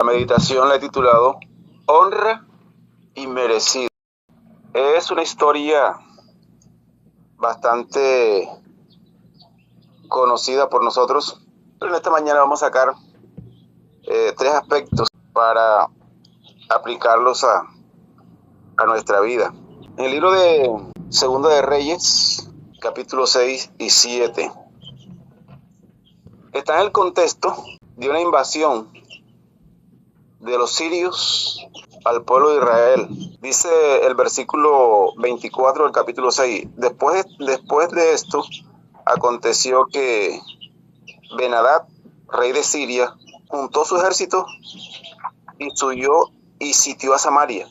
La meditación la he titulado Honra y Merecido. Es una historia bastante conocida por nosotros, pero en esta mañana vamos a sacar tres aspectos para aplicarlos a nuestra vida. En el libro de Segunda de Reyes, capítulos 6 y 7, está en el contexto de una invasión de los sirios al pueblo de Israel. Dice el versículo 24 del capítulo 6, después de esto, aconteció que Ben-Hadad, rey de Siria, juntó su ejército y subió y sitió a Samaria.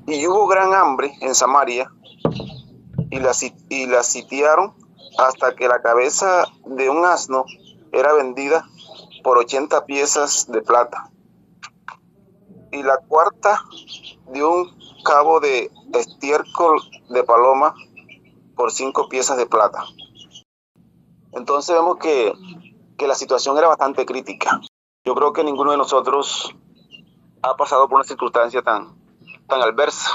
Y hubo gran hambre en Samaria, y la sitiaron hasta que la cabeza de un asno era vendida por 80 piezas de plata, y la cuarta de un cabo de estiércol de paloma por 5 piezas de plata. Entonces vemos que la situación era bastante crítica. Yo creo que ninguno de nosotros ha pasado por una circunstancia tan adversa.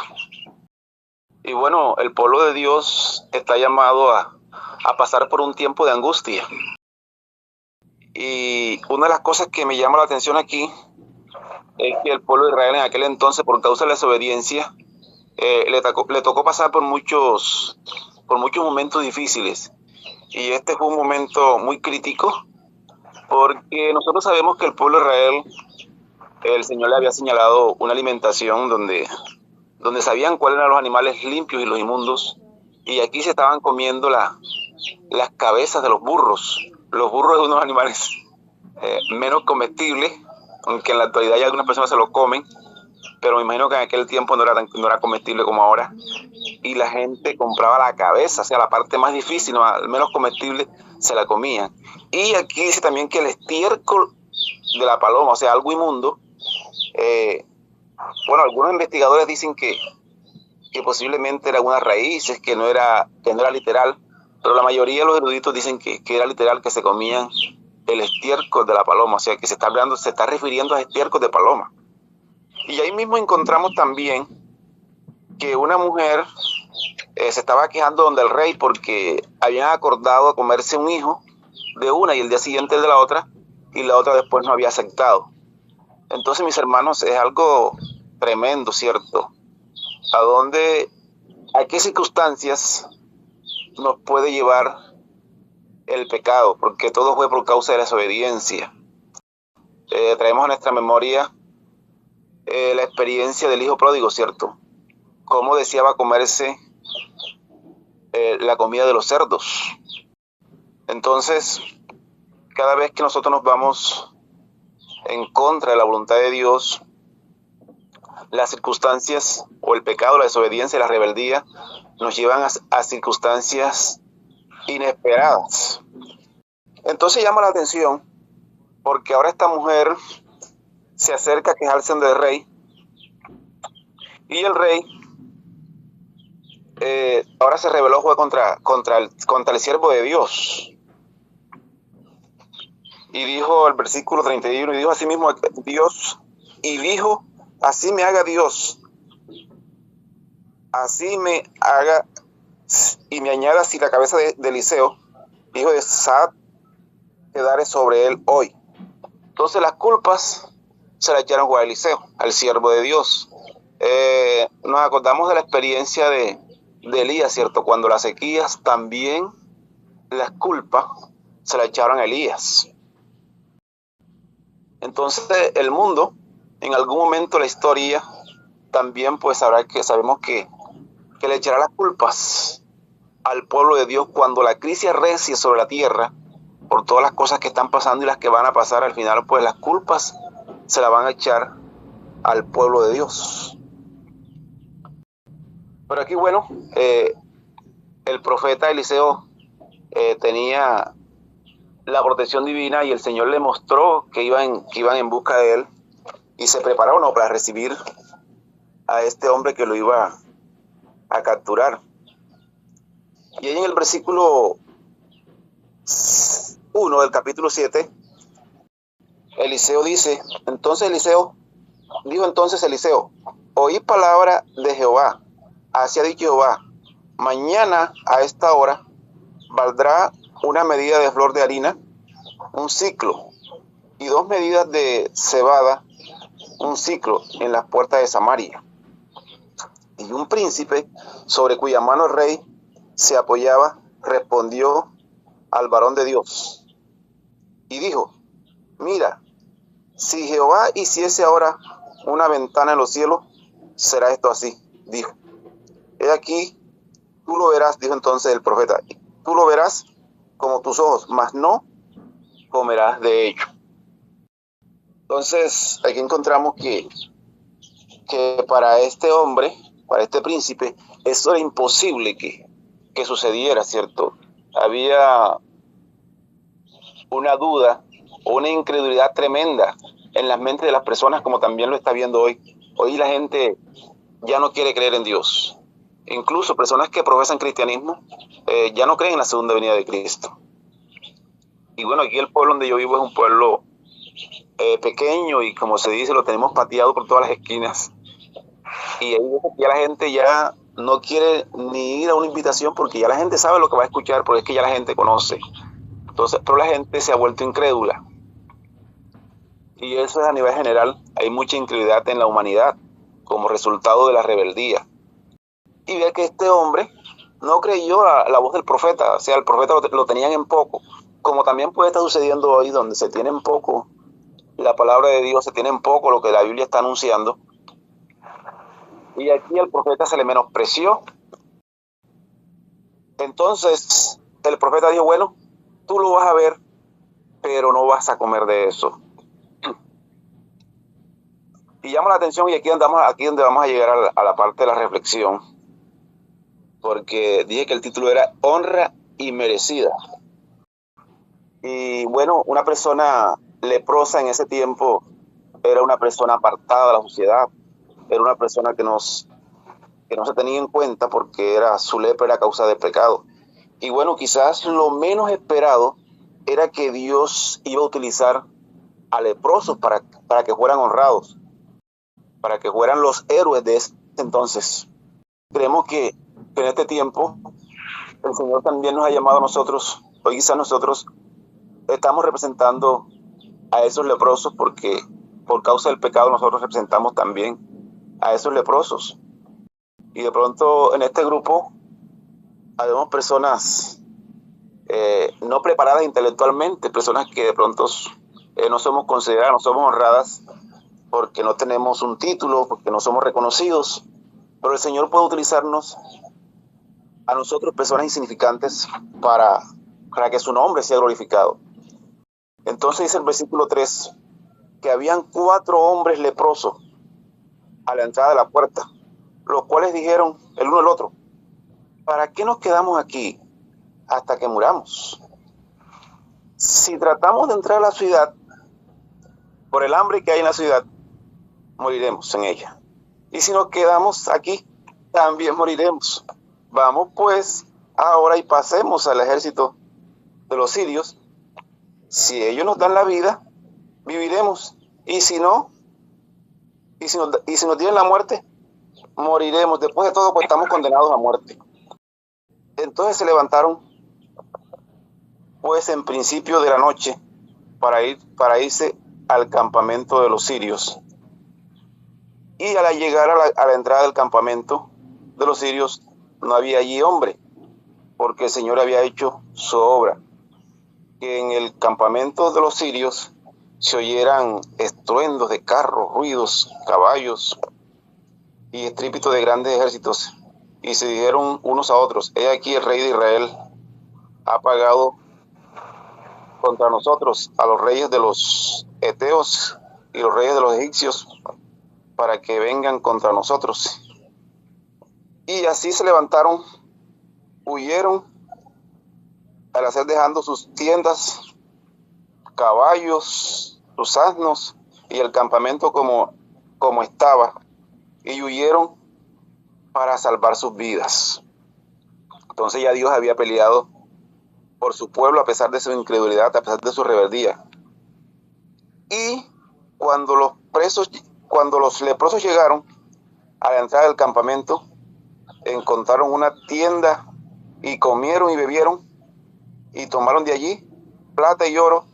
Y bueno, el pueblo de Dios está llamado a pasar por un tiempo de angustia. Y una de las cosas que me llama la atención aquí es que el pueblo de Israel en aquel entonces, por causa de la desobediencia, le tocó pasar por muchos momentos difíciles. Y este fue un momento muy crítico, porque nosotros sabemos que el pueblo de Israel, el Señor le había señalado una alimentación donde sabían cuáles eran los animales limpios y los inmundos, y aquí se estaban comiendo las cabezas de los burros. Los burros son unos animales menos comestibles, aunque en la actualidad ya algunas personas se los comen, pero me imagino que en aquel tiempo no era comestible como ahora, y la gente compraba la cabeza, o sea, la parte más difícil, al menos comestible, se la comían. Y aquí dice también que el estiércol de la paloma, o sea, algo inmundo, bueno, algunos investigadores dicen que posiblemente eran unas raíces, que no era literal, pero la mayoría de los eruditos dicen que era literal, que se comían el estiércol de la paloma, o sea, que se está refiriendo a estiércol de paloma. Y ahí mismo encontramos también que una mujer se estaba quejando donde el rey porque habían acordado comerse un hijo de una y el día siguiente el de la otra, y la otra después no había aceptado. Entonces, mis hermanos, es algo tremendo, ¿cierto? ¿A qué circunstancias nos puede llevar el pecado? Porque todo fue por causa de la desobediencia. Traemos a nuestra memoria la experiencia del hijo pródigo, ¿cierto? Cómo deseaba comerse la comida de los cerdos. Entonces, cada vez que nosotros nos vamos en contra de la voluntad de Dios, las circunstancias o el pecado, la desobediencia y la rebeldía nos llevan a circunstancias inesperadas. Entonces llama la atención porque ahora esta mujer se acerca a quejarse del rey, y el rey ahora se rebeló, fue contra el siervo de Dios. Y dijo el versículo 31, y dijo así mismo Dios, y dijo, así me haga Dios, así me haga y me añada si la cabeza de Eliseo, hijo de Saad, quedare sobre él hoy. Entonces las culpas se las echaron a Eliseo, al siervo de Dios. Nos acordamos de la experiencia de Elías, ¿cierto? Cuando las sequías, también las culpas se las echaron a Elías. Entonces el mundo, en algún momento de la historia, también pues sabemos que le echará las culpas al pueblo de Dios cuando la crisis arrecie sobre la tierra, por todas las cosas que están pasando y las que van a pasar. Al final pues las culpas se las van a echar al pueblo de Dios. Pero aquí, bueno, el profeta Eliseo tenía la protección divina, y el Señor le mostró que iban en busca de él, y se prepararon para recibir a este hombre que lo iba a capturar. Y ahí en el versículo 1 del capítulo 7 Eliseo dice, dijo entonces Eliseo, oí palabra de Jehová, así ha dicho Jehová, mañana a esta hora valdrá una medida de flor de harina, un ciclo, y 2 medidas de cebada, un ciclo, en las puertas de Samaria. Y un príncipe, sobre cuya mano el rey se apoyaba, respondió al varón de Dios y dijo, mira, si Jehová hiciese ahora una ventana en los cielos, será esto así, dijo. He aquí, tú lo verás, dijo entonces el profeta, tú lo verás como tus ojos, mas no comerás de ello. Entonces, aquí encontramos que para este hombre, para este príncipe, eso era imposible que sucediera, ¿cierto? Había una duda o una incredulidad tremenda en las mentes de las personas, como también lo está viendo hoy. Hoy la gente ya no quiere creer en Dios. Incluso personas que profesan cristianismo ya no creen en la segunda venida de Cristo. Y bueno, aquí el pueblo donde yo vivo es un pueblo pequeño y, como se dice, lo tenemos pateado por todas las esquinas. Y ahí ya la gente ya no quiere ni ir a una invitación porque ya la gente sabe lo que va a escuchar, porque es que ya la gente conoce. Entonces, pero la gente se ha vuelto incrédula. Y eso es a nivel general. Hay mucha incredulidad en la humanidad como resultado de la rebeldía. Y ve que este hombre no creyó la voz del profeta. O sea, el profeta lo tenían en poco. Como también puede estar sucediendo hoy, donde se tiene en poco la palabra de Dios, se tiene en poco lo que la Biblia está anunciando. Y aquí el profeta se le menospreció. Entonces el profeta dijo, bueno, tú lo vas a ver, pero no vas a comer de eso. Y llama la atención, y aquí donde vamos a llegar a la parte de la reflexión, porque dije que el título era Honra Inmerecida. Y bueno, una persona leprosa en ese tiempo era una persona apartada de la sociedad, era una persona que no se tenía en cuenta porque su lepra era causa de pecado. Y bueno, quizás lo menos esperado era que Dios iba a utilizar a leprosos para que fueran honrados, para que fueran los héroes de ese entonces. Creemos que en este tiempo el Señor también nos ha llamado a nosotros. Hoy quizás nosotros estamos representando a esos leprosos porque por causa del pecado nosotros representamos también a esos leprosos. Y de pronto en este grupo habemos personas no preparadas intelectualmente, personas que de pronto no somos consideradas, no somos honradas porque no tenemos un título, porque no somos reconocidos, pero el Señor puede utilizarnos a nosotros, personas insignificantes, para que su nombre sea glorificado. Entonces dice el versículo 3, que habían 4 hombres leprosos a la entrada de la puerta, los cuales dijeron el uno al otro, ¿para qué nos quedamos aquí hasta que muramos? Si tratamos de entrar a la ciudad, por el hambre que hay en la ciudad, moriremos en ella. Y si nos quedamos aquí, también moriremos. Vamos pues ahora y pasemos al ejército de los sirios. Si ellos nos dan la vida, viviremos. Y si no, y si nos tienen la muerte, moriremos. Después de todo, pues estamos condenados a muerte. Entonces se levantaron, pues en principio de la noche, para irse al campamento de los sirios. Y al llegar a la entrada del campamento de los sirios, no había allí hombre, porque el Señor había hecho su obra. Que en el campamento de los sirios se oyeran estruendos de carros, ruidos, caballos y estrépito de grandes ejércitos. Y se dijeron unos a otros, he aquí el rey de Israel ha pagado contra nosotros a los reyes de los heteos y los reyes de los egipcios para que vengan contra nosotros. Y así se levantaron, huyeron, al hacer dejando sus tiendas, caballos, sus asnos y el campamento como estaba, y huyeron para salvar sus vidas. Entonces ya Dios había peleado por su pueblo a pesar de su incredulidad, a pesar de su rebeldía. Y cuando los leprosos llegaron a la entrada del campamento, encontraron una tienda y comieron y bebieron y tomaron de allí plata y oro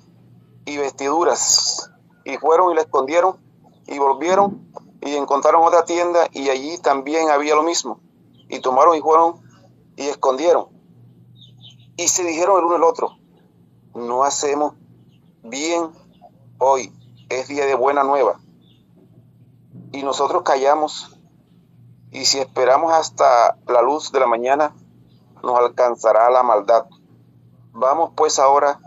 y vestiduras, y fueron y la escondieron y volvieron y encontraron otra tienda y allí también había lo mismo, y tomaron y fueron y escondieron, y se dijeron el uno al otro: no hacemos bien hoy, es día de buena nueva, y nosotros callamos, y si esperamos hasta la luz de la mañana nos alcanzará la maldad. Vamos pues ahora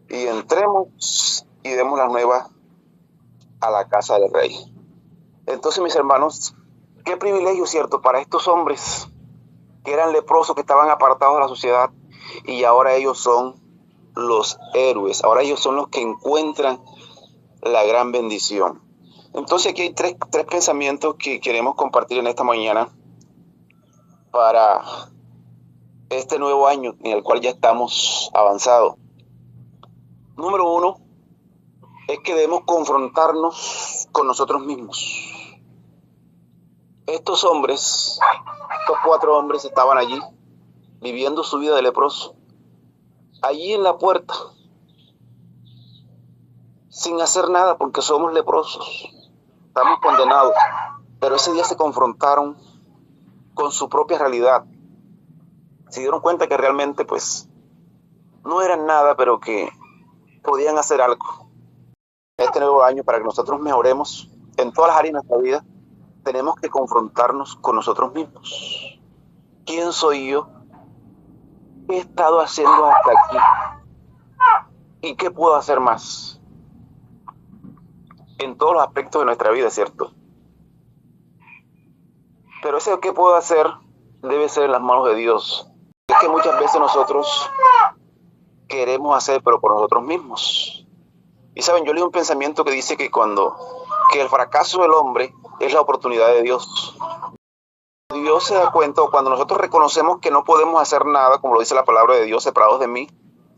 y entremos y demos las nuevas a la casa del rey. Entonces, mis hermanos, qué privilegio, ¿cierto?, para estos hombres que eran leprosos, que estaban apartados de la sociedad, y ahora ellos son los héroes, ahora ellos son los que encuentran la gran bendición. Entonces aquí hay tres pensamientos que queremos compartir en esta mañana para este nuevo año en el cual ya estamos avanzados. Número uno es que debemos confrontarnos con nosotros mismos. Estos cuatro hombres estaban allí viviendo su vida de leproso, allí en la puerta, sin hacer nada porque somos leprosos, estamos condenados. Pero ese día se confrontaron con su propia realidad, se dieron cuenta que realmente pues no eran nada, pero que podían hacer algo. Este nuevo año, para que nosotros mejoremos en todas las áreas de nuestra vida, tenemos que confrontarnos con nosotros mismos. ¿Quién soy yo? ¿Qué he estado haciendo hasta aquí? ¿Y qué puedo hacer más? En todos los aspectos de nuestra vida, ¿cierto? Pero ese ¿qué puedo hacer? Debe ser en las manos de Dios. Es que muchas veces nosotros queremos hacer, pero por nosotros mismos. Y saben, yo leí un pensamiento que dice que el fracaso del hombre es la oportunidad de Dios. Dios se da cuenta, cuando nosotros reconocemos que no podemos hacer nada, como lo dice la palabra de Dios: separados de mí,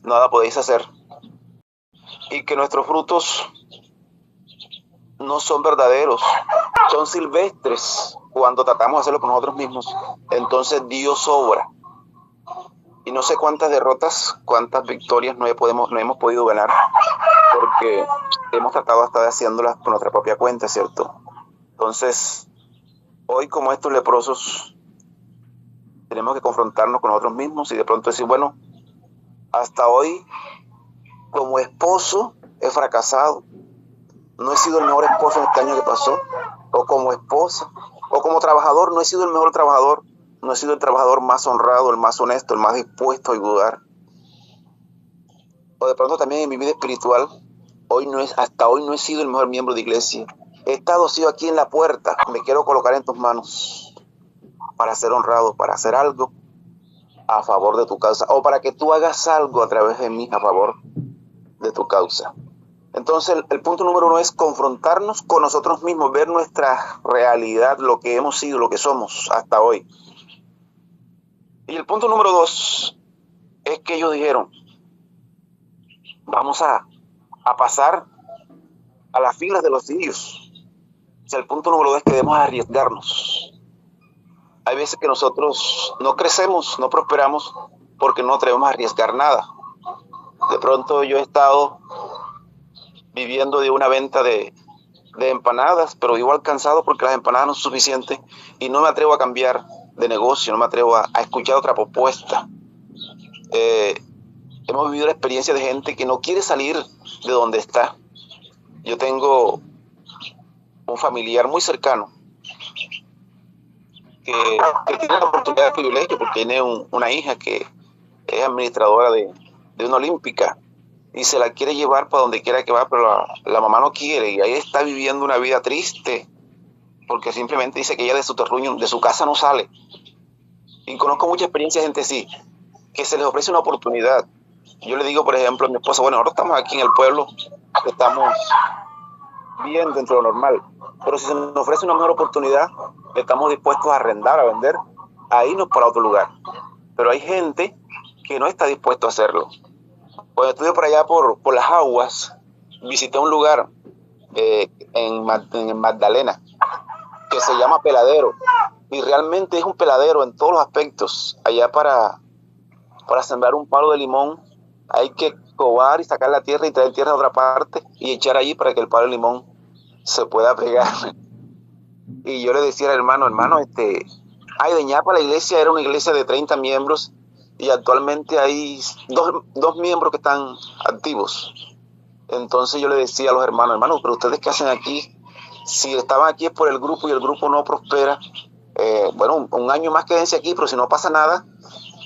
nada podéis hacer. Y que nuestros frutos no son verdaderos, son silvestres. Cuando tratamos de hacerlo con nosotros mismos, entonces Dios obra. Y no sé cuántas derrotas, cuántas victorias no hemos podido ganar, porque hemos tratado hasta de haciéndolas por nuestra propia cuenta, ¿cierto? Entonces, hoy, como estos leprosos, tenemos que confrontarnos con nosotros mismos y de pronto decir: bueno, hasta hoy, como esposo, he fracasado. No he sido el mejor esposo en este año que pasó. O como esposa, o como trabajador, no he sido el mejor trabajador. No he sido el trabajador más honrado, el más honesto, el más dispuesto a ayudar. O de pronto también en mi vida espiritual, hasta hoy no he sido el mejor miembro de iglesia. He estado aquí en la puerta. Me quiero colocar en tus manos para ser honrado, para hacer algo a favor de tu causa, o para que tú hagas algo a través de mí a favor de tu causa. Entonces el punto número uno es confrontarnos con nosotros mismos, ver nuestra realidad, lo que hemos sido, lo que somos hasta hoy. Y el punto número dos es que ellos dijeron: vamos a pasar a las filas de los sirios. O sea, el punto número dos es que debemos arriesgarnos. Hay veces que nosotros no crecemos, no prosperamos porque no atrevemos a arriesgar nada. De pronto yo he estado viviendo de una venta de empanadas, pero vivo alcanzado porque las empanadas no son suficientes y no me atrevo a cambiar de negocio, no me atrevo a escuchar otra propuesta. Hemos vivido la experiencia de gente que no quiere salir de donde está. Yo tengo un familiar muy cercano que tiene la oportunidad de privilegio porque tiene una hija que es administradora de una olímpica y se la quiere llevar para donde quiera que va, pero la mamá no quiere, y ahí está viviendo una vida triste porque simplemente dice que ella de su terruño, de su casa no sale. Y conozco mucha experiencia de gente así, que se les ofrece una oportunidad. Yo le digo, por ejemplo, a mi esposa: bueno, nosotros estamos aquí en el pueblo, estamos bien dentro de lo normal, pero si se nos ofrece una mejor oportunidad, estamos dispuestos a arrendar, a vender, a irnos para otro lugar. Pero hay gente que no está dispuesto a hacerlo. Cuando estuve por allá por las aguas, visité un lugar en Magdalena, que se llama Peladero, y realmente es un peladero en todos los aspectos. Allá para sembrar un palo de limón hay que cobar y sacar la tierra y traer tierra a otra parte y echar allí para que el palo de limón se pueda pegar. Y yo le decía al hermano, de Ñapa la iglesia era una iglesia de 30 miembros y actualmente hay dos miembros que están activos. Entonces yo le decía a los hermanos, pero ustedes qué hacen aquí, si estaban aquí es por el grupo y el grupo no prospera, un año más quédense aquí, pero si no pasa nada,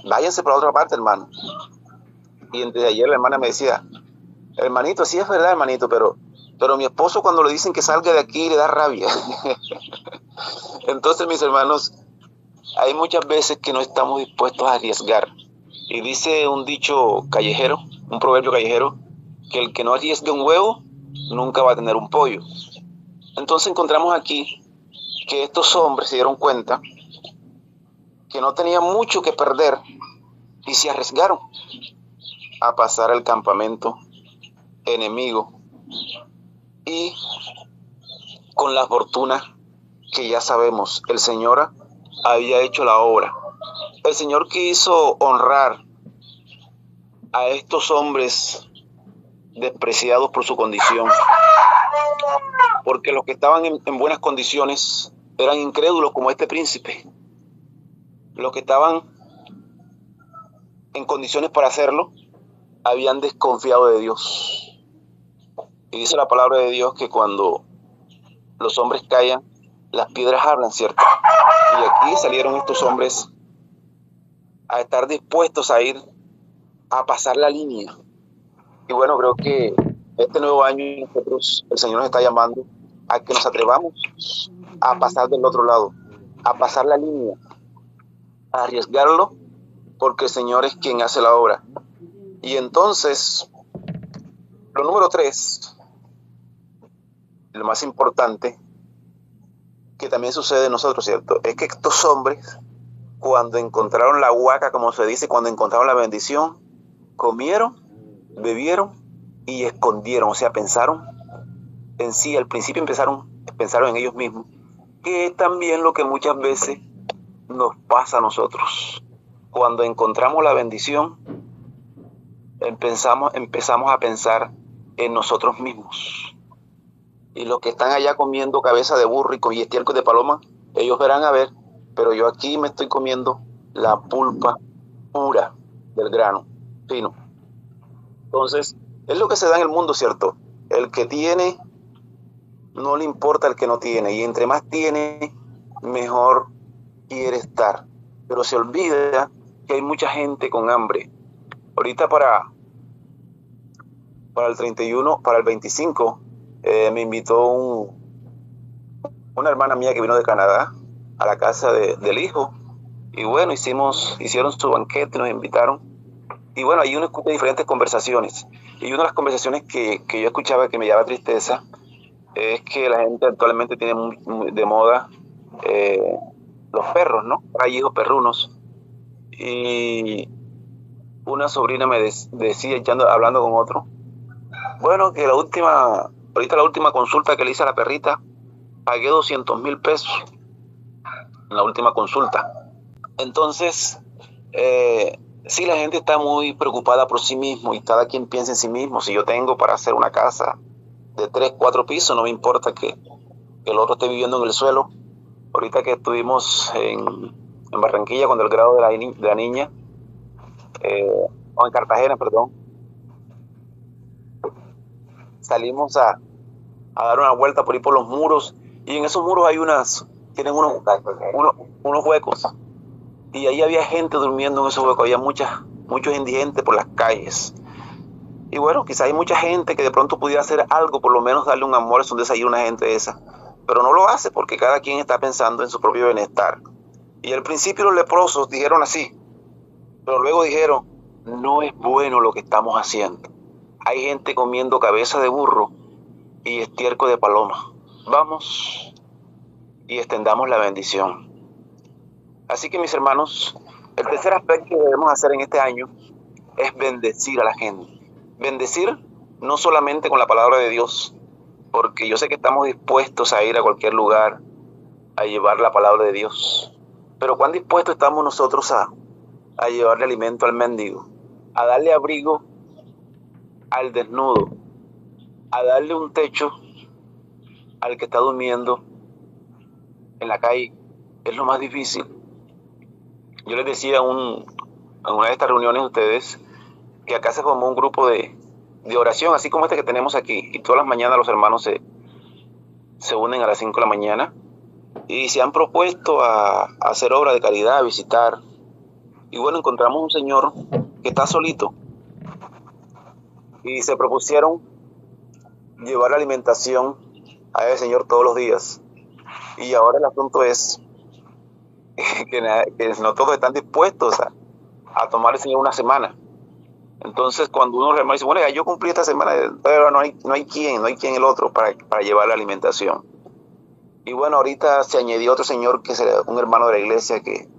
váyanse para otra parte, hermano. Y desde ayer la hermana me decía, hermanito, sí es verdad, hermanito, pero mi esposo cuando le dicen que salga de aquí le da rabia. Entonces, mis hermanos, hay muchas veces que no estamos dispuestos a arriesgar. Y dice un dicho callejero, un proverbio callejero, que el que no arriesgue un huevo nunca va a tener un pollo. Entonces encontramos aquí que estos hombres se dieron cuenta que no tenían mucho que perder y se arriesgaron a pasar al campamento enemigo y con la fortuna que ya sabemos, el Señor había hecho la obra. El Señor quiso honrar a estos hombres despreciados por su condición, porque los que estaban en buenas condiciones eran incrédulos como este príncipe. Los que estaban en condiciones para hacerlo habían desconfiado de Dios. Y dice la palabra de Dios que cuando los hombres callan, las piedras hablan, ¿cierto? Y aquí salieron estos hombres a estar dispuestos a ir a pasar la línea. Y bueno, creo que este nuevo año nosotros, el Señor nos está llamando a que nos atrevamos a pasar del otro lado, a pasar la línea, a arriesgarlo, porque el Señor es quien hace la obra. Y entonces, lo número 3, lo más importante, que también sucede en nosotros, ¿cierto? Es que estos hombres, cuando encontraron la huaca, como se dice, cuando encontraron la bendición, comieron, bebieron y escondieron, o sea, pensaron en sí, al principio pensaron en ellos mismos, que es también lo que muchas veces nos pasa a nosotros. Cuando encontramos la bendición, empezamos a pensar en nosotros mismos. Y los que están allá comiendo cabeza de burro y estiércol de paloma, ellos verán a ver, pero yo aquí me estoy comiendo la pulpa pura del grano fino. Entonces, es lo que se da en el mundo, ¿cierto? El que tiene, no le importa el que no tiene, y entre más tiene, mejor quiere estar. Pero se olvida que hay mucha gente con hambre. Ahorita para el 31, para el 25, me invitó una hermana mía que vino de Canadá a la casa del hijo. Y bueno, hicieron su banquete, nos invitaron. Y bueno, ahí uno escucha diferentes conversaciones. Y una de las conversaciones que yo escuchaba que me daba tristeza es que la gente actualmente tiene muy de moda los perros, ¿no? Hay hijos perrunos. Y una sobrina me decía, hablando con otro, bueno, que ahorita la última consulta que le hice a la perrita, pagué 200,000 pesos en la última consulta. Entonces, sí, la gente está muy preocupada por sí mismo y cada quien piensa en sí mismo. Si yo tengo para hacer una casa de 3, 4 pisos, no me importa que el otro esté viviendo en el suelo. Ahorita que estuvimos en Barranquilla con el grado de la niña, o en Cartagena, perdón, salimos a dar una vuelta por ahí por los muros, y en esos muros tienen unos huecos, y ahí había gente durmiendo en esos huecos, había muchos indigentes por las calles. Y bueno, quizá hay mucha gente que de pronto pudiera hacer algo, por lo menos darle un almuerzo, un desayuno a una gente esa, pero no lo hace porque cada quien está pensando en su propio bienestar. Y al principio los leprosos dijeron así, pero luego dijeron, no es bueno lo que estamos haciendo. Hay gente comiendo cabeza de burro y estiércol de paloma. Vamos y extendamos la bendición. Así que, mis hermanos, el tercer aspecto que debemos hacer en este año es bendecir a la gente. Bendecir no solamente con la palabra de Dios, porque yo sé que estamos dispuestos a ir a cualquier lugar a llevar la palabra de Dios. Pero ¿cuán dispuestos estamos nosotros a llevarle alimento al mendigo, a darle abrigo al desnudo, a darle un techo al que está durmiendo en la calle? Es lo más difícil. Yo les decía en una de estas reuniones de ustedes que acá se formó un grupo de oración, así como este que tenemos aquí, y todas las mañanas los hermanos se unen a las 5 de la mañana y se han propuesto a hacer obra de caridad, a visitar. Y bueno, encontramos un señor que está solito y se propusieron llevar alimentación a ese señor todos los días. Y ahora el asunto es que no todos están dispuestos a tomar el señor una semana. Entonces, cuando uno dice, bueno, ya yo cumplí esta semana, pero no hay quien el otro para llevar la alimentación. Y bueno, ahorita se añadió otro señor que es un hermano de la iglesia que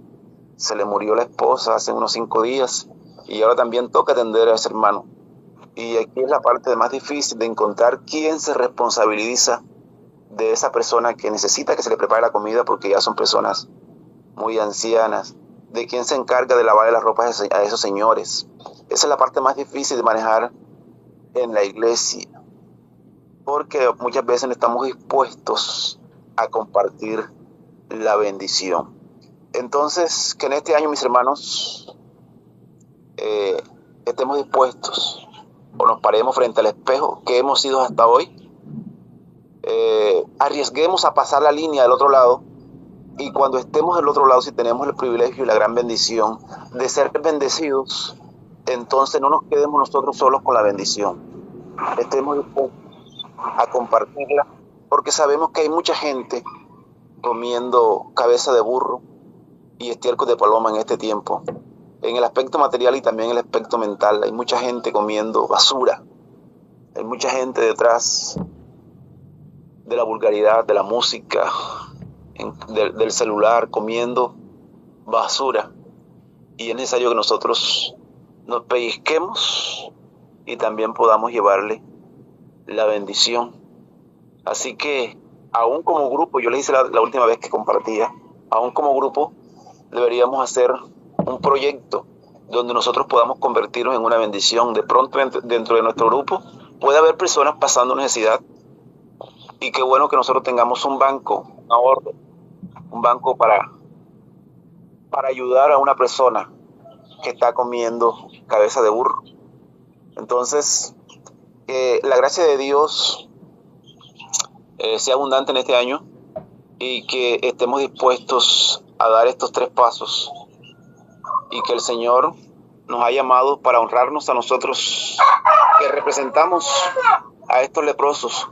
se le murió la esposa hace unos 5 días y ahora también toca atender a ese hermano. Y aquí es la parte más difícil de encontrar quién se responsabiliza de esa persona que necesita que se le prepare la comida porque ya son personas muy ancianas, de quién se encarga de lavar las ropas a esos señores. Esa es la parte más difícil de manejar en la iglesia, porque muchas veces no estamos dispuestos a compartir la bendición. Entonces, que en este año, mis hermanos, estemos dispuestos o nos paremos frente al espejo que hemos sido hasta hoy, arriesguemos a pasar la línea del otro lado, y cuando estemos del otro lado, si tenemos el privilegio y la gran bendición de ser bendecidos, entonces no nos quedemos nosotros solos con la bendición, estemos dispuestos a compartirla, porque sabemos que hay mucha gente comiendo cabeza de burro y estiércol de paloma en este tiempo. En el aspecto material y también en el aspecto mental, hay mucha gente comiendo basura. Hay mucha gente detrás de la vulgaridad, de la música, del celular, comiendo basura. Y es necesario que nosotros nos pellizquemos y también podamos llevarle la bendición. Así que, aún como grupo, yo les hice la última vez que compartía, aún como grupo deberíamos hacer un proyecto donde nosotros podamos convertirnos en una bendición. De pronto dentro de nuestro grupo puede haber personas pasando necesidad, y qué bueno que nosotros tengamos un banco, un ahorro, un banco para ayudar a una persona que está comiendo cabeza de burro. Entonces, que la gracia de Dios sea abundante en este año y que estemos dispuestos a dar estos 3 pasos, y que el Señor nos ha llamado para honrarnos a nosotros que representamos a estos leprosos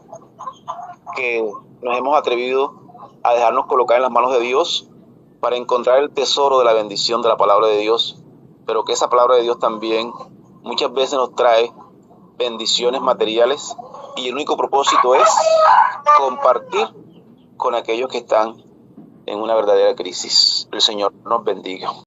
que nos hemos atrevido a dejarnos colocar en las manos de Dios para encontrar el tesoro de la bendición de la palabra de Dios, pero que esa palabra de Dios también muchas veces nos trae bendiciones materiales, y el único propósito es compartir con aquellos que están en una verdadera crisis. El Señor nos bendiga.